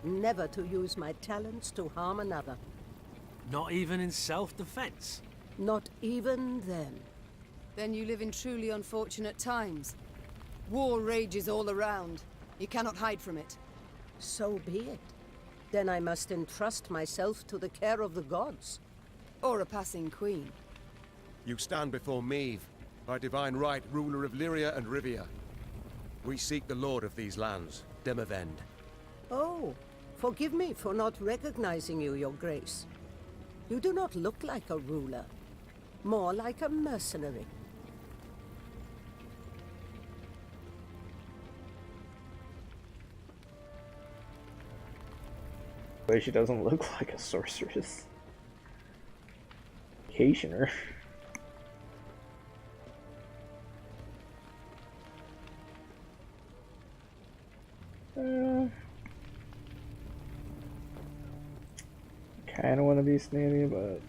never to use my talents to harm another. Not even in self-defense? Not even then. Then you live in truly unfortunate times. War rages all around. You cannot hide from it. So be it. Then I must entrust myself to the care of the gods. Or a passing queen. You stand before me, by divine right, ruler of Lyria and Rivia. We seek the lord of these lands, Demavend. Oh, forgive me for not recognizing you, your grace. You do not look like a ruler. More like a mercenary. But she doesn't look like a sorceress. Vacationer. Kind of want to be snooty, but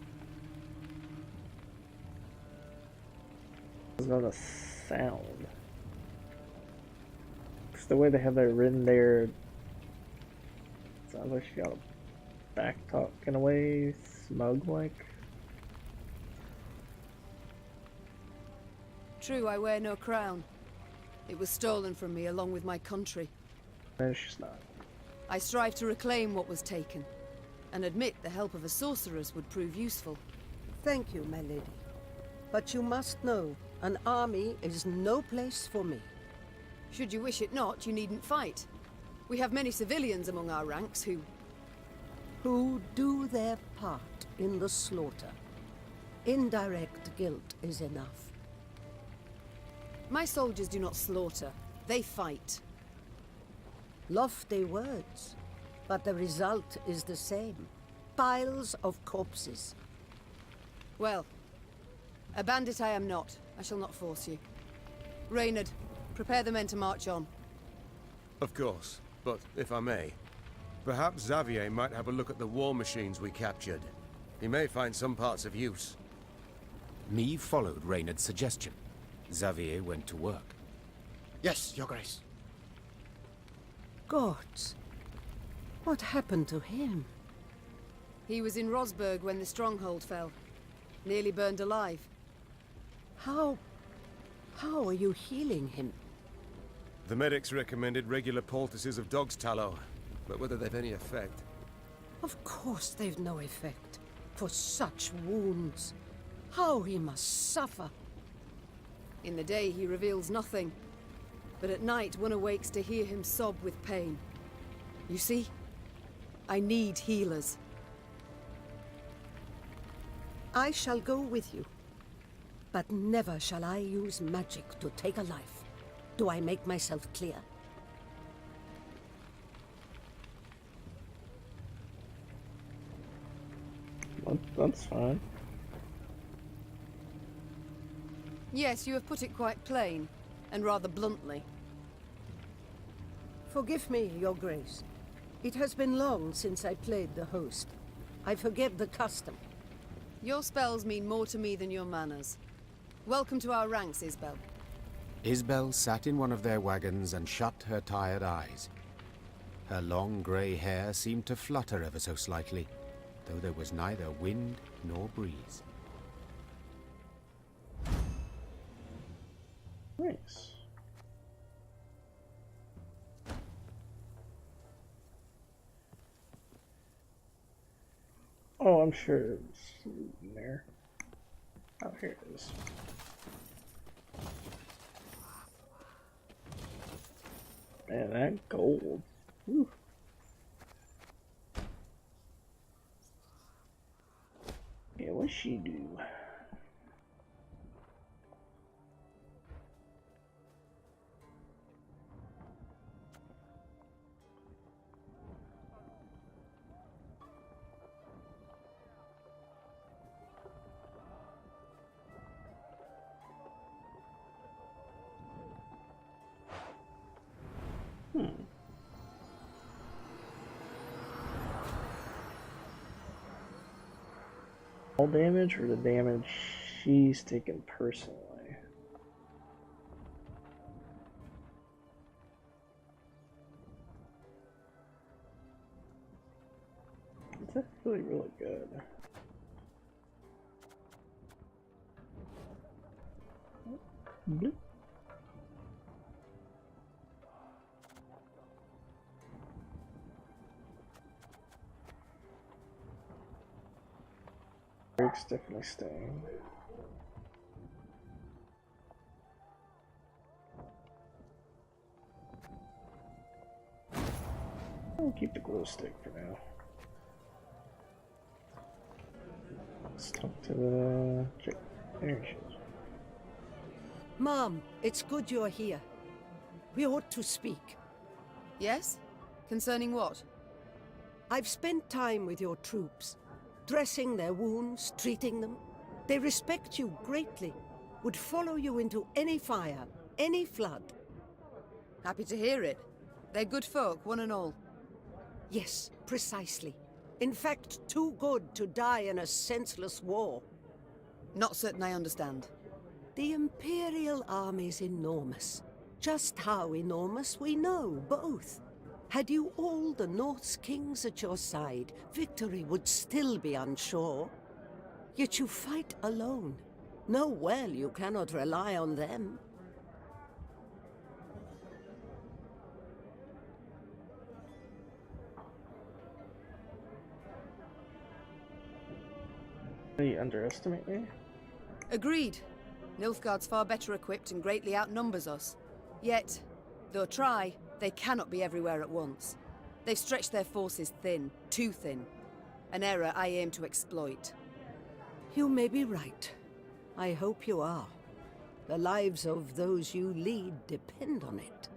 it's not a sound. Because the way they have that written there, sounds like she got a back talk in a way, smug like. True, I wear no crown. It was stolen from me along with my country. No, she's not. I strive to reclaim what was taken, and admit the help of a sorceress would prove useful. Thank you, my lady. But you must know, an army is no place for me. Should you wish it not, you needn't fight. We have many civilians among our ranks who do their part in the slaughter. Indirect guilt is enough. My soldiers do not slaughter, they fight. Lofty words, but the result is the same. Piles of corpses. Well, a bandit I am not. I shall not force you. Reynard, prepare the men to march on. Of course, but if I may, perhaps Xavier might have a look at the war machines we captured. He may find some parts of use. Me followed Reynard's suggestion. Xavier went to work. Yes, Your Grace. Gods. What happened to him? He was in Rosberg when the stronghold fell. Nearly burned alive. How are you healing him? The medics recommended regular poultices of dog's tallow, but whether they've any effect... Of course they've no effect. For such wounds. How he must suffer. In the day he reveals nothing. But at night one awakes to hear him sob with pain. You see? I need healers. I shall go with you. But never shall I use magic to take a life. Do I make myself clear? That's fine. Yes, you have put it quite plain, and rather bluntly. Forgive me, Your Grace. It has been long since I played the host. I forget the custom. Your spells mean more to me than your manners. Welcome to our ranks, Isbel. Isbel sat in one of their wagons and shut her tired eyes. Her long grey hair seemed to flutter ever so slightly, though there was neither wind nor breeze. Nice. Oh, I'm sure it was in there. Oh, here it is. Man, that gold. Whew. Yeah, what'd she do? All damage or the damage she's taken personally? It's actually really good. Bloop. Eric's definitely staying. I'll keep the glow stick for now. Let's talk to the chick. There she is. Mom, it's good you're here. We ought to speak. Yes? Concerning what? I've spent time with your troops, dressing their wounds, treating them. They respect you greatly, would follow you into any fire, any flood. Happy to hear it. They're good folk, one and all. Yes, precisely. In fact, too good to die in a senseless war. Not certain I understand. The Imperial Army's enormous. Just how enormous we know, both. Had you all the North's kings at your side, victory would still be unsure. Yet you fight alone. Know well you cannot rely on them. You underestimate me? Agreed. Nilfgaard's far better equipped and greatly outnumbers us. Yet, though try, they cannot be everywhere at once. They've stretched their forces thin, too thin. An error I aim to exploit. You may be right. I hope you are. The lives of those you lead depend on it.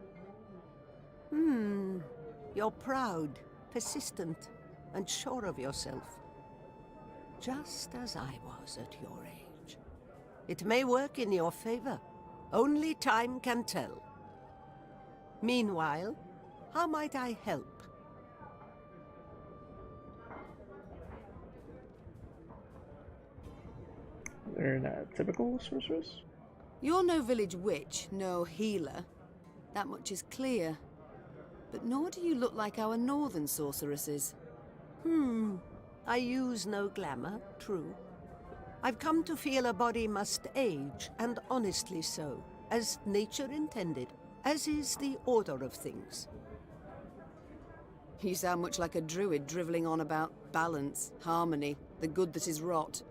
You're proud, persistent, and sure of yourself. Just as I was at your age. It may work in your favor. Only time can tell. Meanwhile, how might I help? They're not typical sorceress. You're no village witch, no healer. That much is clear. But nor do you look like our northern sorceresses. I use no glamour, true. I've come to feel a body must age, and honestly so, as nature intended, as is the order of things. You sound much like a druid drivelling on about balance, harmony, the good that is rot.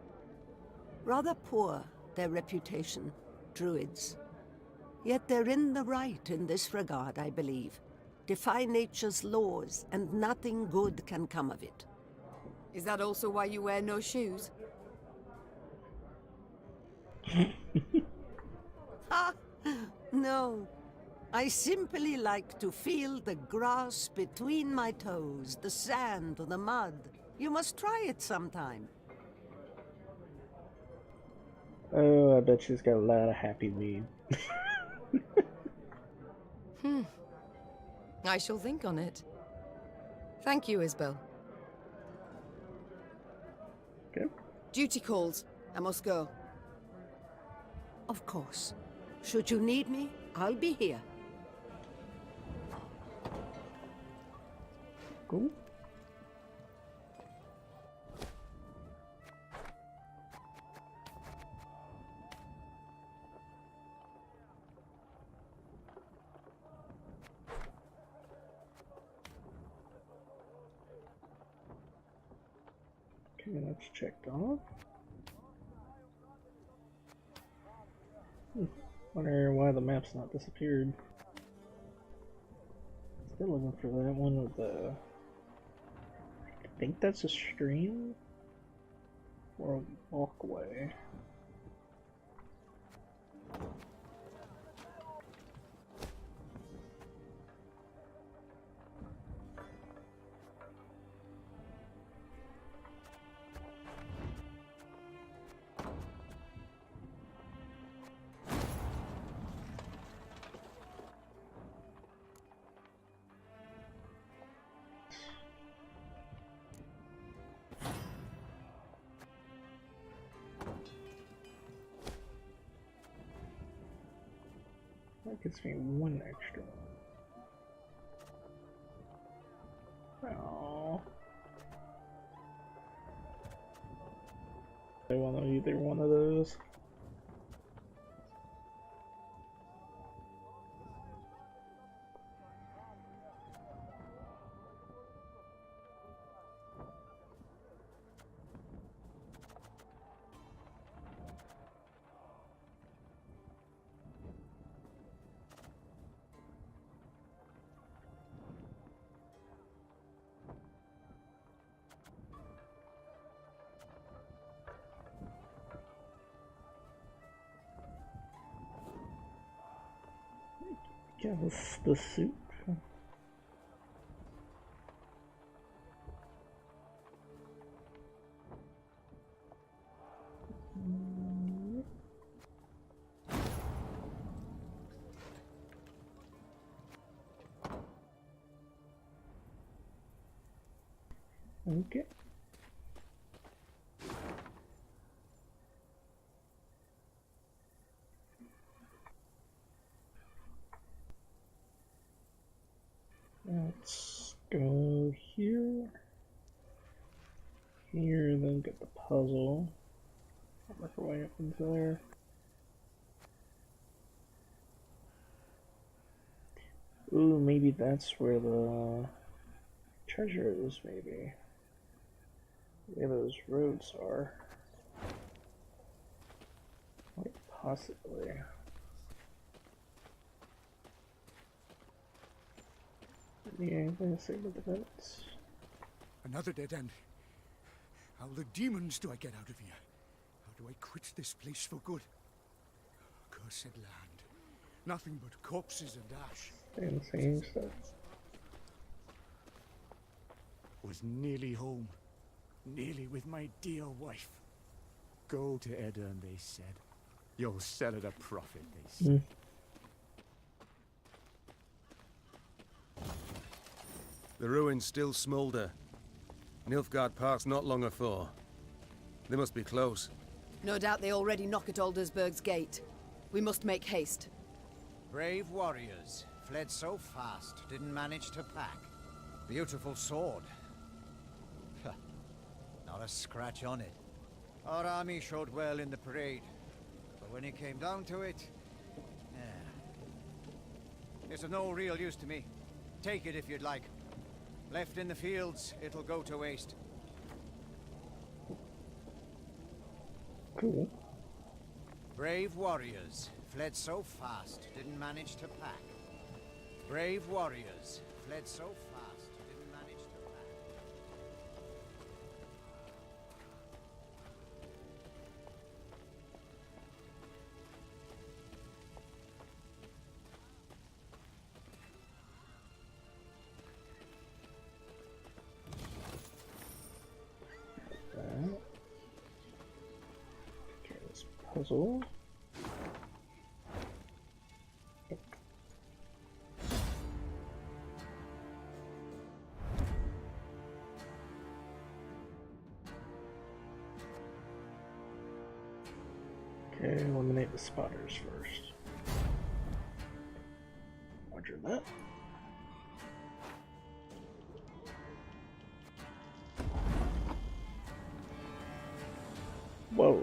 Rather poor, their reputation, druids. Yet they're in the right in this regard, I believe. Defy nature's laws, and nothing good can come of it. Is that also why you wear no shoes? Ha! No. I simply like to feel the grass between my toes, the sand or the mud. You must try it sometime. Oh, I bet she's got a lot of happy weed. I shall think on it. Thank you, Isbel. Okay. Duty calls. I must go. Of course. Should you need me, I'll be here. Cool. Okay, that's checked off. Wonder why the map's not disappeared. Still looking for that one with the... I think that's a stream? Or a walkway. That gives me one extra. Oh. either one of those. Yeah, the suit. Okay. Let's go here. Here, then get the puzzle. Work our way up into there. Ooh, maybe that's where the treasure is, maybe. Where those roads are. Quite possibly. Yeah, anything to say about the notes? Another dead end. How the demons do I get out of here? How do I quit this place for good? Cursed land. Nothing but corpses and ash. And same stuff. Was nearly home. Nearly with my dear wife. Go to Edirn, they said. You'll sell at a profit, they said. The ruins still smoulder. Nilfgaard passed not long afore. They must be close. No doubt they already knock at Aldersburg's gate. We must make haste. Brave warriors, fled so fast, didn't manage to pack. Beautiful sword. Not a scratch on it. Our army showed well in the parade, but when it came down to it, it's of no real use to me. Take it if you'd like. Left in the fields, it'll go to waste. Cool. Brave warriors, fled so fast, didn't manage to pack. Brave warriors, fled so fast, didn't manage to pack. Okay, this puzzle. Okay, eliminate the spotters first. Roger that. Whoa.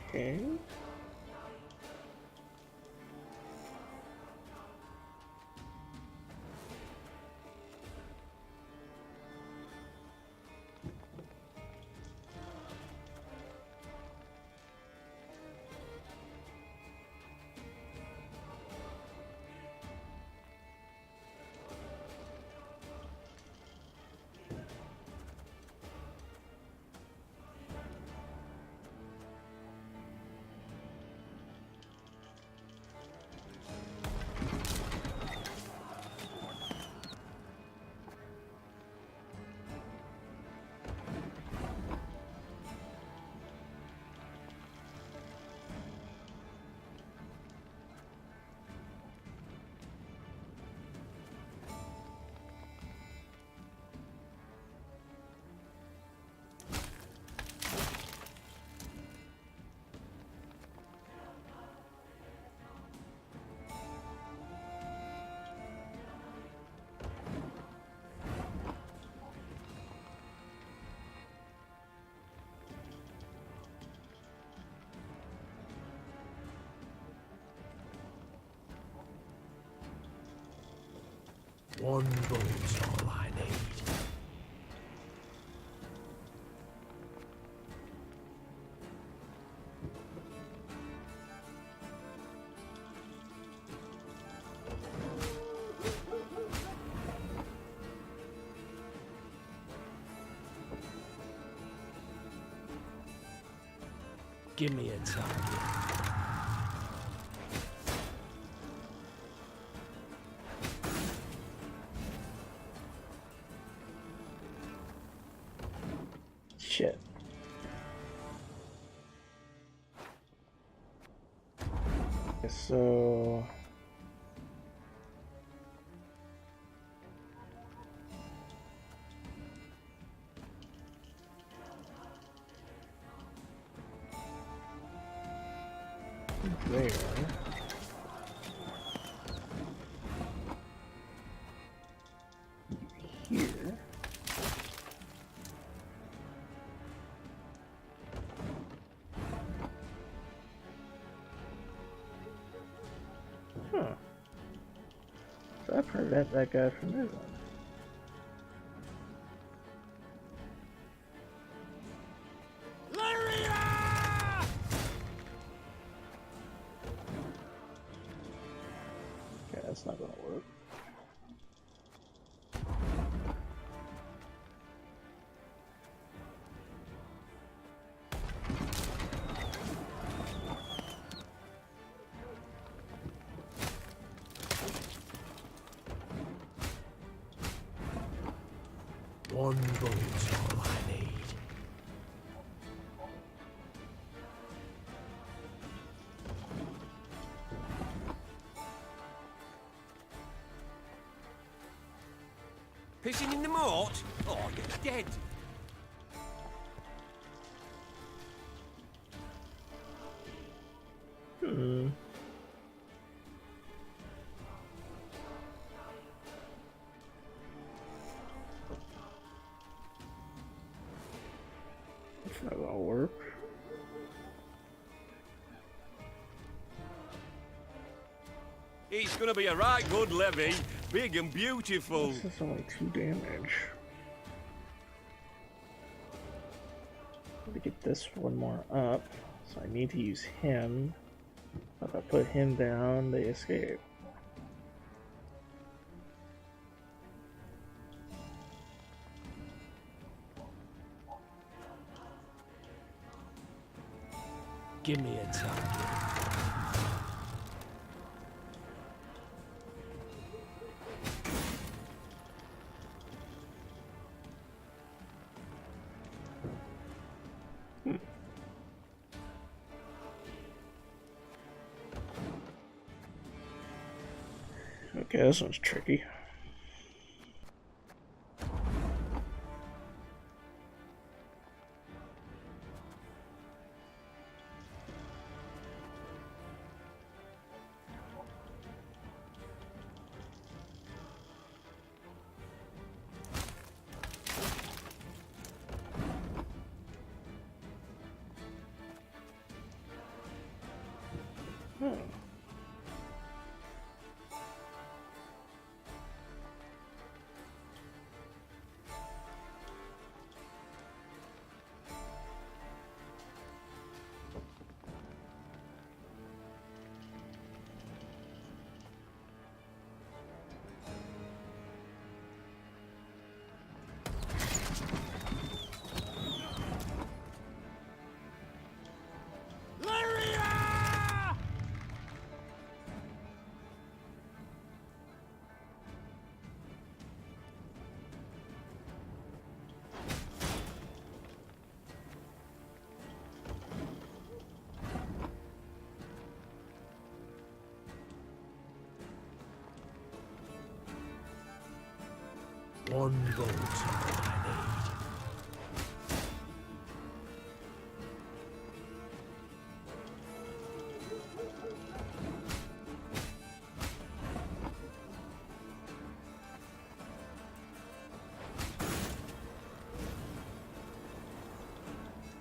Okay. One bullet's all I need. Give me a target. Shit. Okay, so there. Here. Huh. So that prevent that guy from moving. Okay, that's not gonna work. One bullet's all I need. Pissing in the moat? Oh, you're dead. Hmm. That's not gonna work. It's gonna be a right good levy. Big and beautiful. This is only 2 damage. To get this one more up, so I need to use him. If I put him down, they escape. Give me a target. Okay, this one's tricky. Hmm. One bullet's all I need.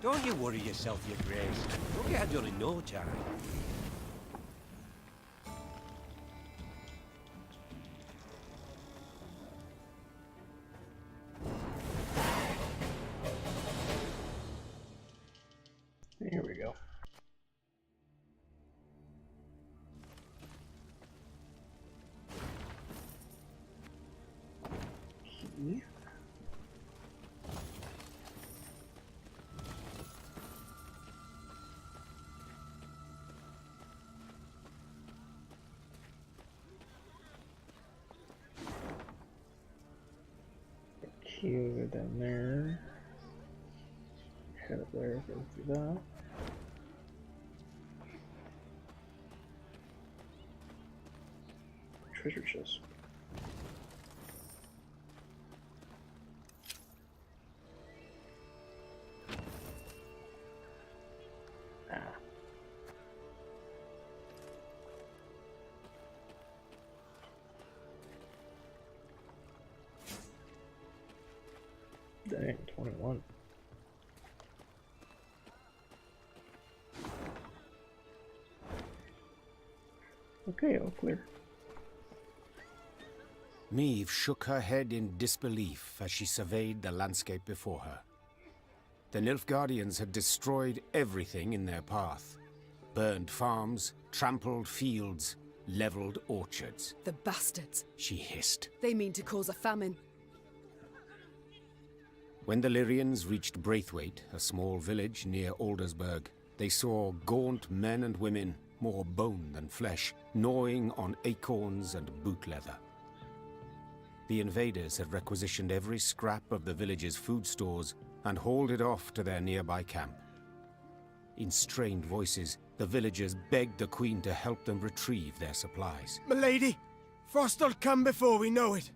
Don't you worry yourself, your grace. We'll get her done in no time. Q down there. Head up there, go through that. Treasure chest. Dang, 21. Okay, all clear. Meve shook her head in disbelief as she surveyed the landscape before her. The Nilfgaardians had destroyed everything in their path. Burned farms, trampled fields, leveled orchards. The bastards. She hissed. They mean to cause a famine. When the Lyrians reached Braithwaite, a small village near Aldersburg, they saw gaunt men and women, more bone than flesh, gnawing on acorns and boot leather. The invaders had requisitioned every scrap of the village's food stores and hauled it off to their nearby camp. In strained voices, the villagers begged the Queen to help them retrieve their supplies. Milady, frost'll come before we know it.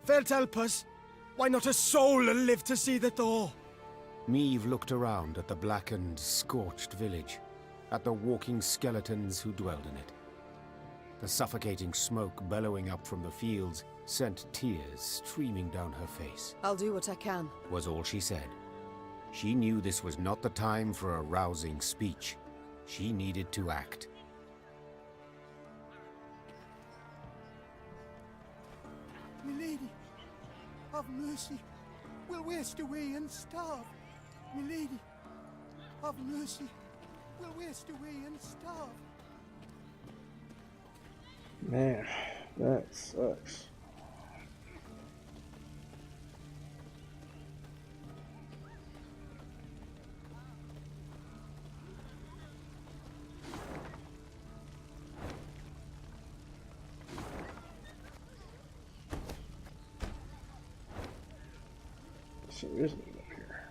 Felt help us. Why not a soul will live to see the thaw? Meve looked around at the blackened, scorched village, at the walking skeletons who dwelled in it. The suffocating smoke bellowing up from the fields sent tears streaming down her face. I'll do what I can, Was all she said. She knew this was not the time for a rousing speech. She needed to act. Milady, have mercy. We'll waste away and starve. Milady, have mercy. We'll waste away and starve. Man, that sucks. So there is nothing up here.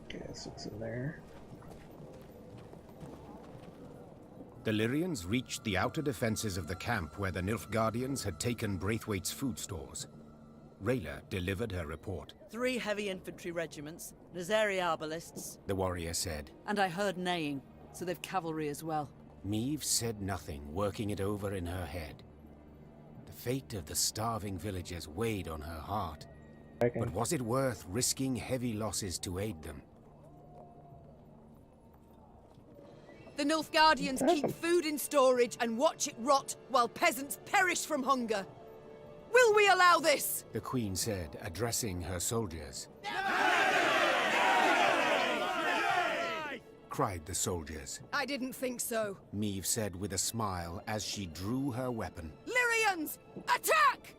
Guess it's in there. The Lyrians reached the outer defenses of the camp where the Nilfgaardians had taken Braithwaite's food stores. Rayla delivered her report. 3 heavy infantry regiments, Nazari arbalists, The warrior said. and I heard neighing, so they've cavalry as well. Meve said nothing, working it over in her head. The fate of the starving villagers weighed on her heart. But was it worth risking heavy losses to aid them? The Nilfgaardians keep food in storage and watch it rot while peasants perish from hunger. Will we allow this? The Queen said, addressing her soldiers. Cried the soldiers. I didn't think so. Meve said with a smile as she drew her weapon. Lyrians, attack!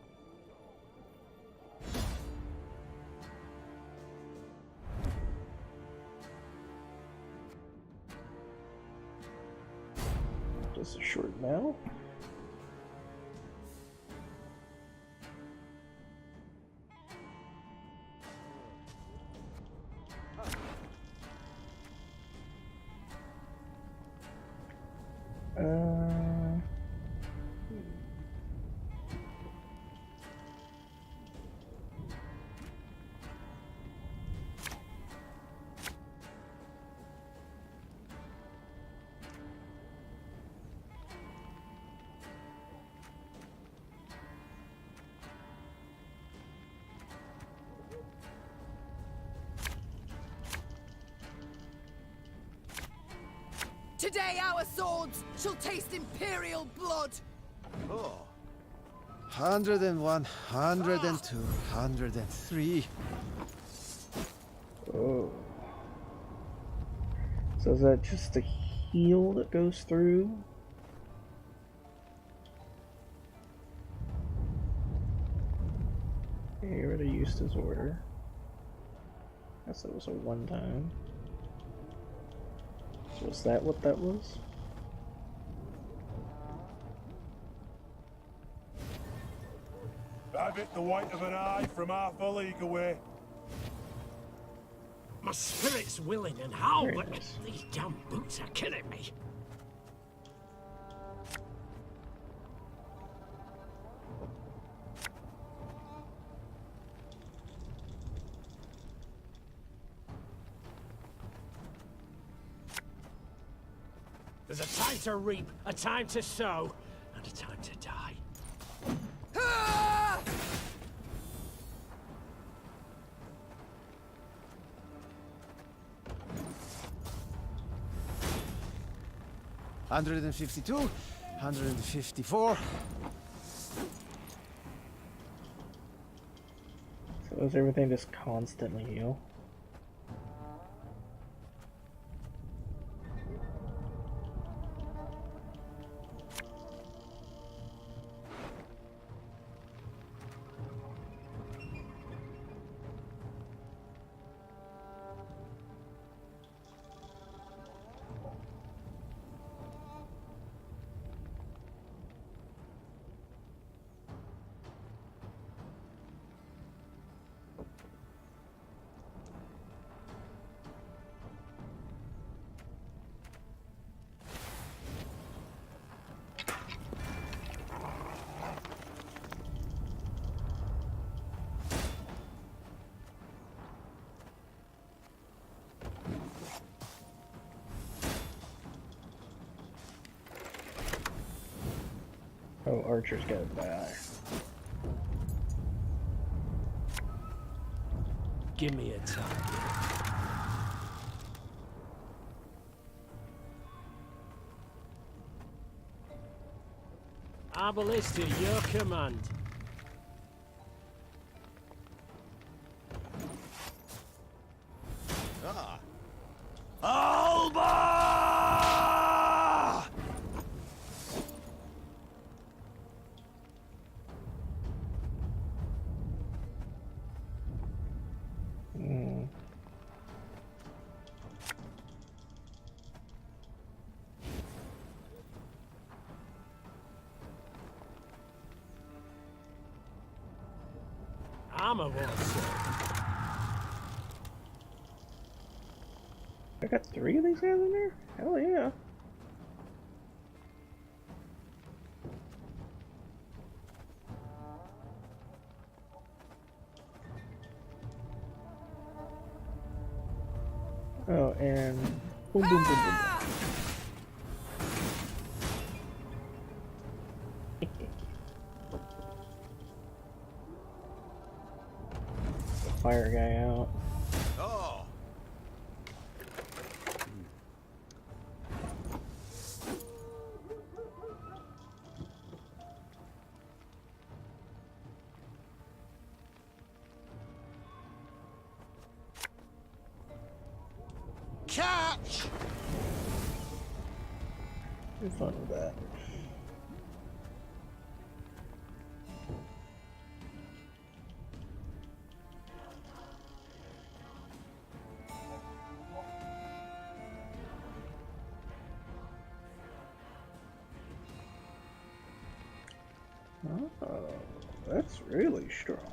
Just a short now. Today our swords shall taste imperial blood. Oh. 101, 102, 103. Oh. So is that just a heal that goes through? He already used his order. Guess it was a one-time. So is that what that was? I've hit the white of an eye from half a league away. My spirit's willing and how, Very but nice. these damn boots are killing me. There's a time to reap, a time to sow, and a time to die. Ah! 152, 154. So does everything just constantly heal? Oh, Archer's gotta die. Give me a target. Arbalist at your command. Alba! Armor wars. I got 3 of these guys in there? Hell yeah. Oh, and boom, boom, boom, boom, boom. Fire guy out. Oh. Catch! Have fun with that. Oh, that's really strong.